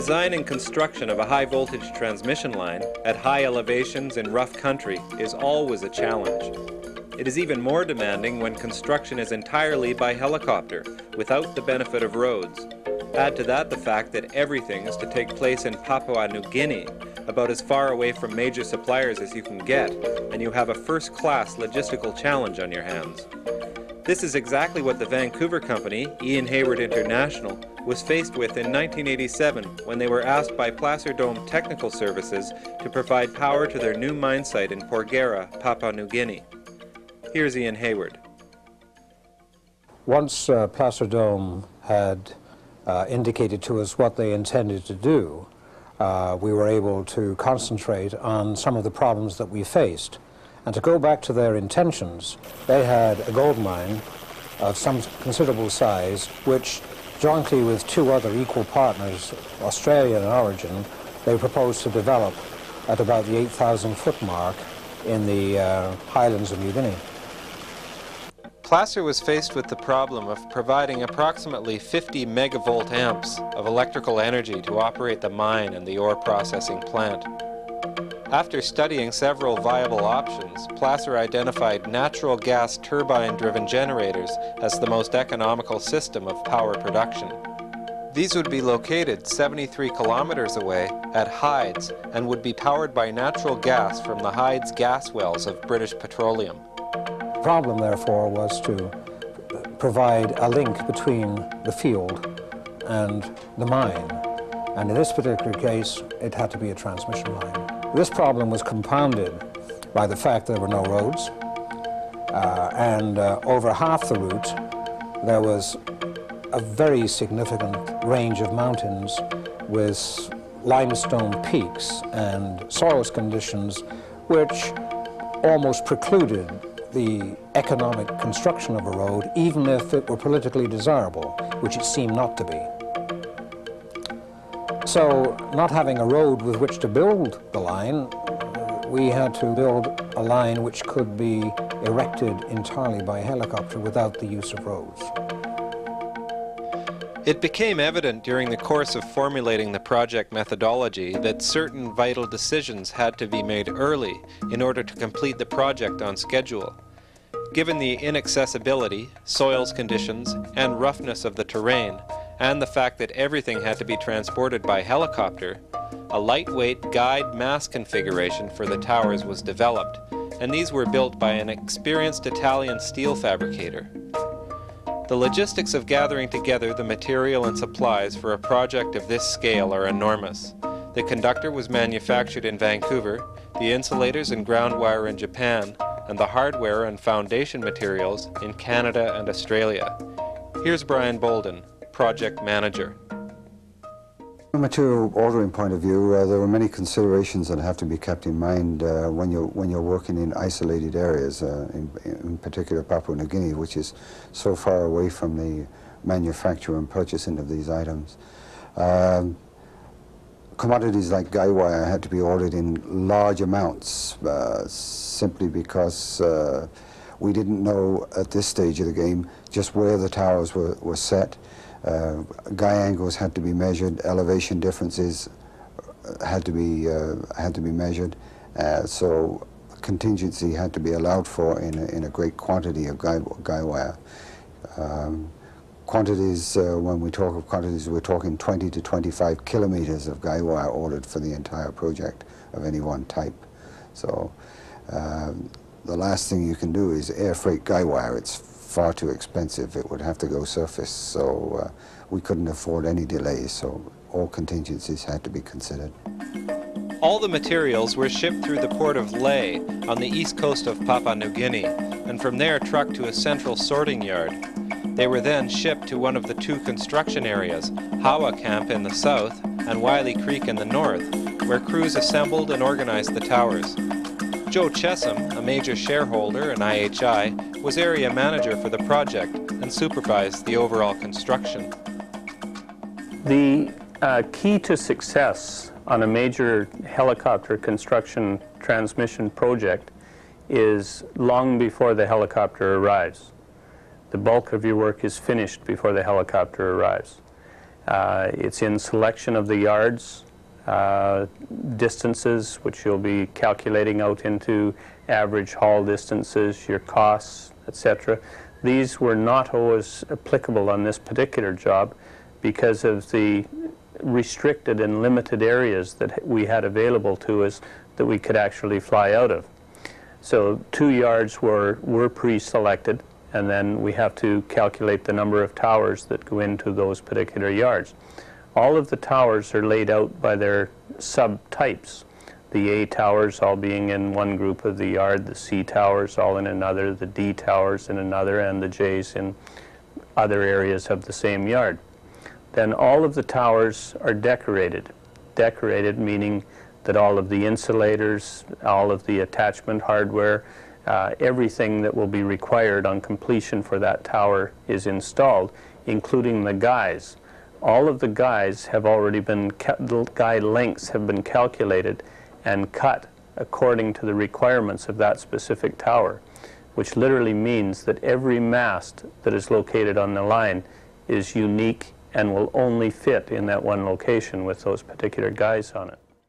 design and construction of a high-voltage transmission line at high elevations in rough country is always a challenge. It is even more demanding when construction is entirely by helicopter, without the benefit of roads. Add to that the fact that everything is to take place in Papua New Guinea, about as far away from major suppliers as you can get, and you have a first-class logistical challenge on your hands. This is exactly what the Vancouver company, Ian Hayward International, was faced with in 1987 when they were asked by Placer Dome Technical Services to provide power to their new mine site in Porgera, Papua New Guinea. Here's Ian Hayward. Once Placer Dome had indicated to us what they intended to do, we were able to concentrate on some of the problems that we faced. And to go back to their intentions, they had a gold mine of some considerable size, which jointly with two other equal partners, Australian in origin, they proposed to develop at about the 8,000-foot mark in the highlands of New Guinea. Placer was faced with the problem of providing approximately 50 megavolt amps of electrical energy to operate the mine and the ore processing plant. After studying several viable options, Placer identified natural gas turbine-driven generators as the most economical system of power production. These would be located 73 kilometers away at Hides and would be powered by natural gas from the Hides gas wells of British Petroleum. The problem, therefore, was to provide a link between the field and the mine. And in this particular case, it had to be a transmission line. This problem was compounded by the fact there were no roads, and over half the route there was a very significant range of mountains with limestone peaks and soil conditions which almost precluded the economic construction of a road, even if it were politically desirable, which it seemed not to be. So, not having a road with which to build the line, we had to build a line which could be erected entirely by helicopter without the use of roads. It became evident during the course of formulating the project methodology that certain vital decisions had to be made early in order to complete the project on schedule. Given the inaccessibility, soils conditions, and roughness of the terrain, and the fact that everything had to be transported by helicopter, a lightweight guide mass configuration for the towers was developed, and these were built by an experienced Italian steel fabricator. The logistics of gathering together the material and supplies for a project of this scale are enormous. The conductor was manufactured in Vancouver, the insulators and ground wire in Japan, and the hardware and foundation materials in Canada and Australia. Here's Brian Bolden, project manager. From a material ordering point of view, there are many considerations that have to be kept in mind when you're working in isolated areas, in particular Papua New Guinea, which is so far away from the manufacture and purchasing of these items. Commodities like guy wire had to be ordered in large amounts, simply because we didn't know at this stage of the game just where the towers were set. Guy angles had to be measured, elevation differences had to be measured, so contingency had to be allowed for in a great quantity of guy wire. Quantities, when we talk of quantities, we're talking 20 to 25 kilometers of guy wire ordered for the entire project of any one type. So the last thing you can do is air freight guy wire. It's far too expensive. It would have to go surface, so we couldn't afford any delays, so all contingencies had to be considered. All the materials were shipped through the port of Lae on the east coast of Papua New Guinea, and from there trucked to a central sorting yard. They were then shipped to one of the two construction areas, Hawa Camp in the south and Wiley Creek in the north, where crews assembled and organized the towers. Joe Chesham, a major shareholder in IHI, was area manager for the project and supervised the overall construction. The key to success on a major helicopter construction transmission project is long before the helicopter arrives. The bulk of your work is finished before the helicopter arrives. It's in selection of the yards, distances, which you'll be calculating out into average haul distances, your costs, etc. These were not always applicable on this particular job because of the restricted and limited areas that we had available to us that we could actually fly out of. So 2 yards were pre-selected, and then we have to calculate the number of towers that go into those particular yards. All of the towers are laid out by their subtypes. The A towers all being in one group of the yard, the C towers all in another, the D towers in another, and the J's in other areas of the same yard. Then all of the towers are decorated. Decorated meaning that all of the insulators, all of the attachment hardware, everything that will be required on completion for that tower is installed, including the guys. All of the guys have already been, guy lengths have been calculated and cut according to the requirements of that specific tower, which literally means that every mast that is located on the line is unique and will only fit in that one location with those particular guys on it.